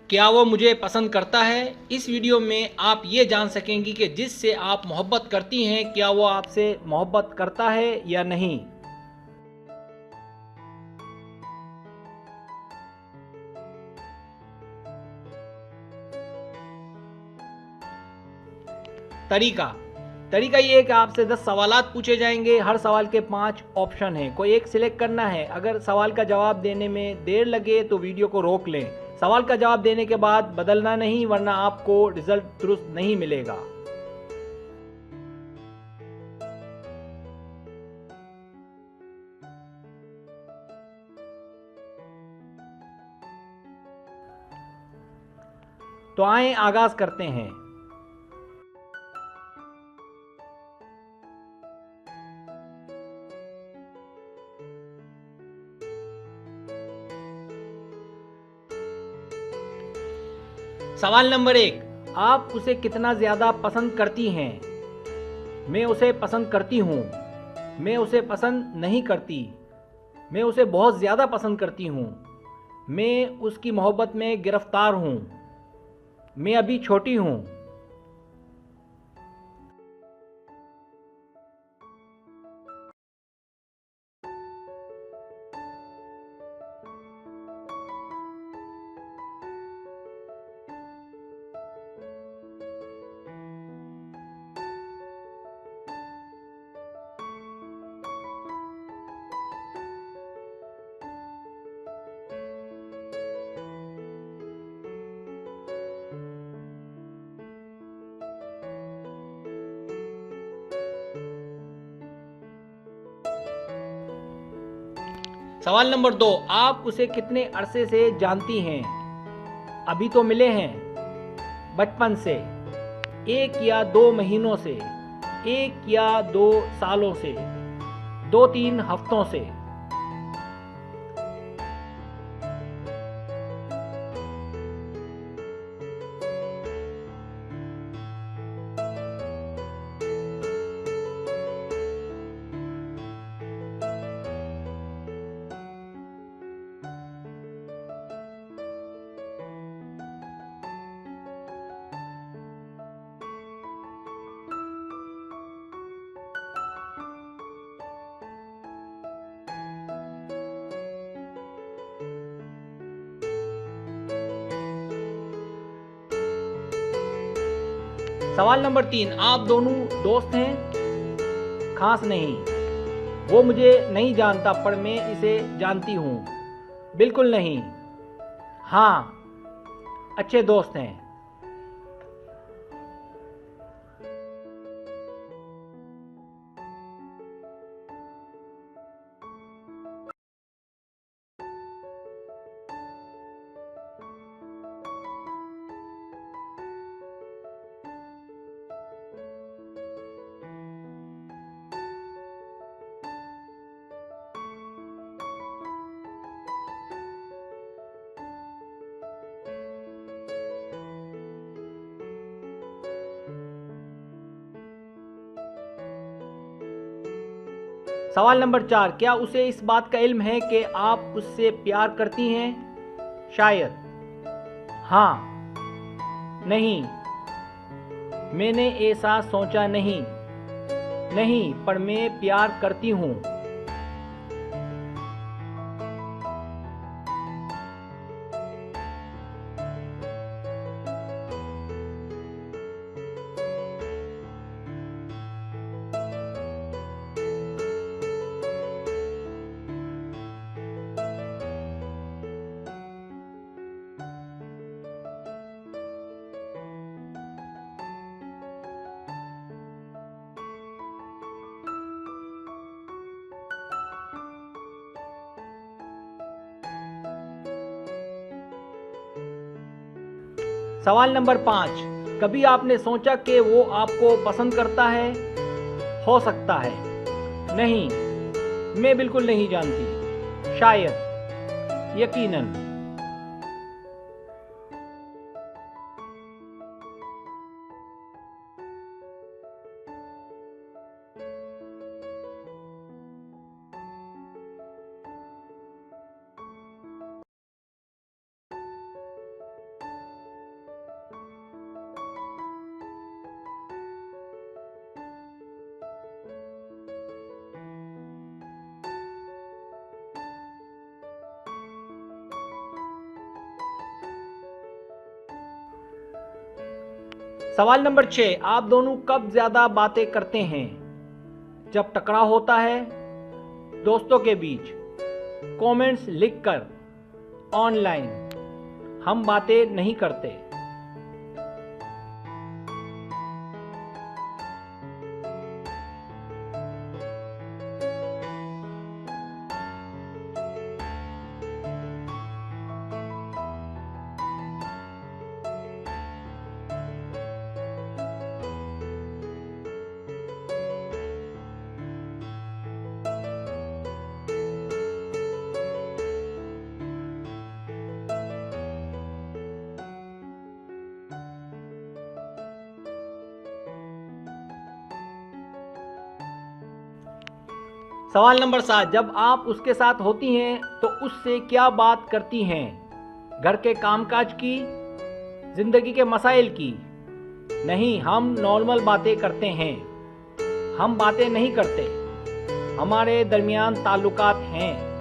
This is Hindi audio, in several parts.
क्या वो मुझे पसंद करता है? इस वीडियो में आप ये जान सकेंगी कि जिससे आप मोहब्बत करती हैं, क्या वो आपसे मोहब्बत करता है या नहीं। तरीका तरीका ये है कि आपसे 10 सवालात पूछे जाएंगे। हर सवाल के 5 ऑप्शन हैं, कोई एक सिलेक्ट करना है। अगर सवाल का जवाब देने में देर लगे तो वीडियो को रोक लें। सवाल का जवाब देने के बाद बदलना नहीं, वरना आपको रिजल्ट दुरुस्त नहीं मिलेगा। तो आए आगाज करते हैं। सवाल नंबर 1, आप उसे कितना ज़्यादा पसंद करती हैं? मैं उसे पसंद करती हूँ। मैं उसे पसंद नहीं करती। मैं उसे बहुत ज़्यादा पसंद करती हूँ। मैं उसकी मोहब्बत में गिरफ्तार हूँ। मैं अभी छोटी हूँ। सवाल नंबर 2, आप उसे कितने अरसे से जानती हैं? अभी तो मिले हैं। बचपन से। 1 या 2 महीनों से। 1 या 2 सालों से। 2-3 हफ्तों से। सवाल नंबर 3, आप दोनों दोस्त हैं? खास नहीं। वो मुझे नहीं जानता, पर मैं इसे जानती हूँ। बिल्कुल नहीं। हाँ, अच्छे दोस्त हैं। सवाल नंबर 4, क्या उसे इस बात का इल्म है कि आप उससे प्यार करती हैं? शायद। हाँ। नहीं, मैंने ऐसा सोचा नहीं। नहीं, पर मैं प्यार करती हूँ। सवाल नंबर 5, कभी आपने सोचा कि वो आपको पसंद करता है? हो सकता है। नहीं, मैं बिल्कुल नहीं जानती। शायद। यकीनन। सवाल नंबर 6, आप दोनों कब ज्यादा बातें करते हैं? जब टकराव होता है, दोस्तों के बीच, कमेंट्स लिखकर, ऑनलाइन। हम बातें नहीं करते। सवाल नंबर 7, जब आप उसके साथ होती हैं तो उससे क्या बात करती हैं? घर के कामकाज की, जिंदगी के मसाइल की? नहीं, हम नॉर्मल बातें करते हैं। हम बातें नहीं करते, हमारे दरमियान ताल्लुकात हैं।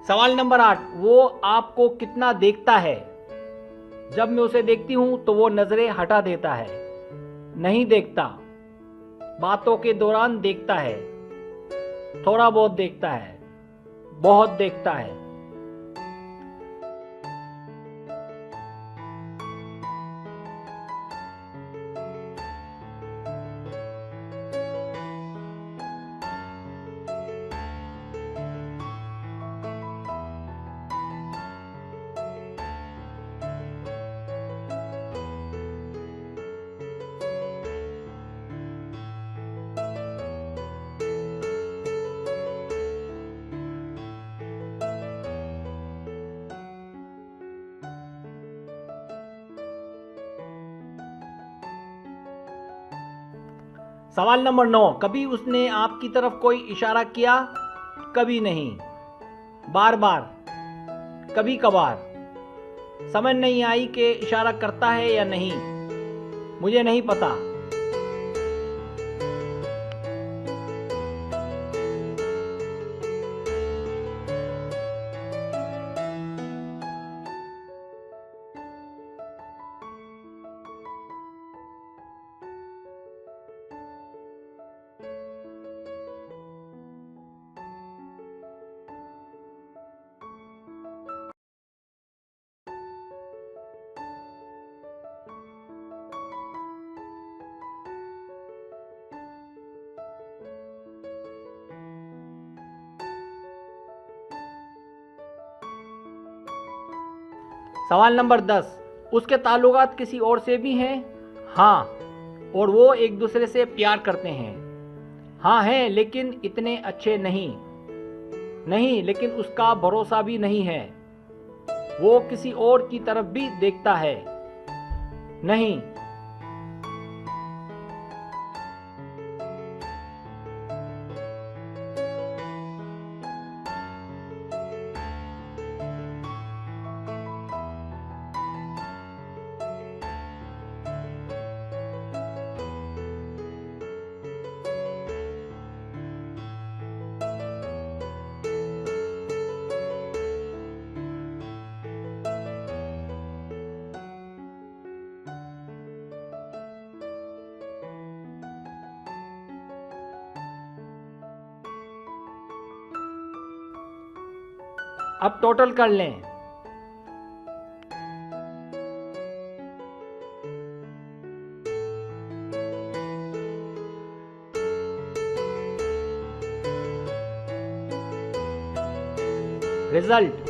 सवाल नंबर 8, वो आपको कितना देखता है? जब मैं उसे देखती हूं तो वो नजरें हटा देता है। नहीं देखता, बातों के दौरान देखता है, थोड़ा बहुत देखता है, बहुत देखता है। सवाल नंबर 9, कभी उसने आपकी तरफ कोई इशारा किया? कभी नहीं, बार बार, कभी कभार। समझ नहीं आई कि इशारा करता है या नहीं। मुझे नहीं पता। सवाल नंबर 10, उसके ताल्लुकात किसी और से भी हैं? हाँ, और वो एक दूसरे से प्यार करते हैं। हाँ हैं, लेकिन इतने अच्छे नहीं। नहीं, लेकिन उसका भरोसा भी नहीं है। वो किसी और की तरफ भी देखता है। नहीं। अब टोटल कर लें। रिजल्ट।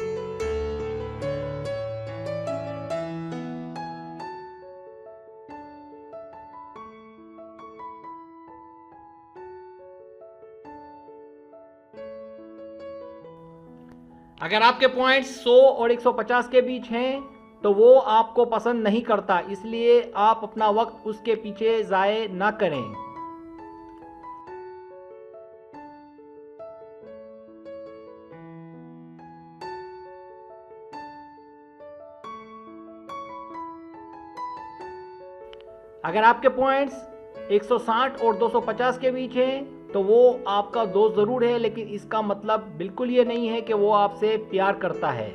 अगर आपके पॉइंट्स 100 और 150 के बीच हैं तो वो आपको पसंद नहीं करता, इसलिए आप अपना वक्त उसके पीछे ज़ाय ना करें। अगर आपके पॉइंट्स 160 और 250 के बीच हैं तो वो आपका दोस्त ज़रूर है, लेकिन इसका मतलब बिल्कुल ये नहीं है कि वो आपसे प्यार करता है।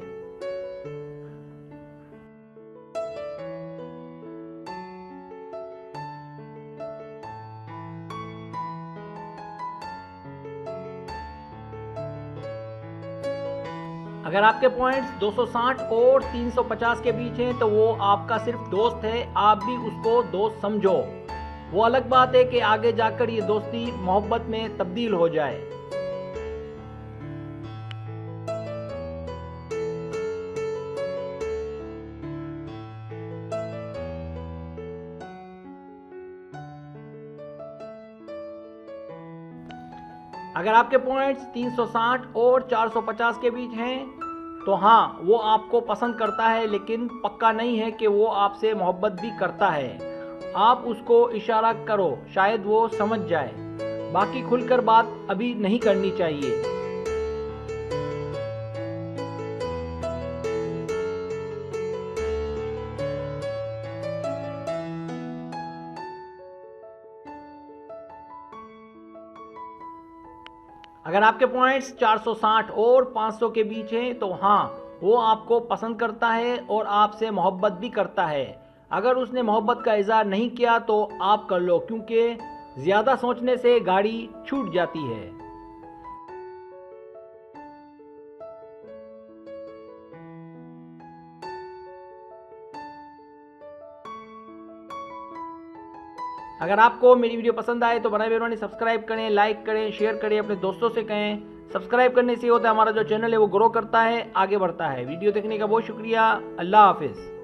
अगर आपके पॉइंट्स 260 और 350 के बीच हैं तो वो आपका सिर्फ दोस्त है, आप भी उसको दोस्त समझो। वो अलग बात है कि आगे जाकर ये दोस्ती मोहब्बत में तब्दील हो जाए। अगर आपके पॉइंट्स 360 और 450 के बीच हैं तो हाँ, वो आपको पसंद करता है, लेकिन पक्का नहीं है कि वो आपसे मोहब्बत भी करता है। आप उसको इशारा करो, शायद वो समझ जाए। बाकी खुलकर बात अभी नहीं करनी चाहिए। अगर आपके पॉइंट्स 460 और 500 के बीच हैं तो हाँ, वो आपको पसंद करता है और आपसे मोहब्बत भी करता है। अगर उसने मोहब्बत का इजहार नहीं किया तो आप कर लो, क्योंकि ज़्यादा सोचने से गाड़ी छूट जाती है। अगर आपको मेरी वीडियो पसंद आए तो बनाए मेहरबानी सब्सक्राइब करें, लाइक करें, शेयर करें, अपने दोस्तों से कहें। सब्सक्राइब करने से होता है हमारा जो चैनल है वो ग्रो करता है, आगे बढ़ता है। वीडियो देखने का बहुत शुक्रिया। अल्लाह हाफिज़।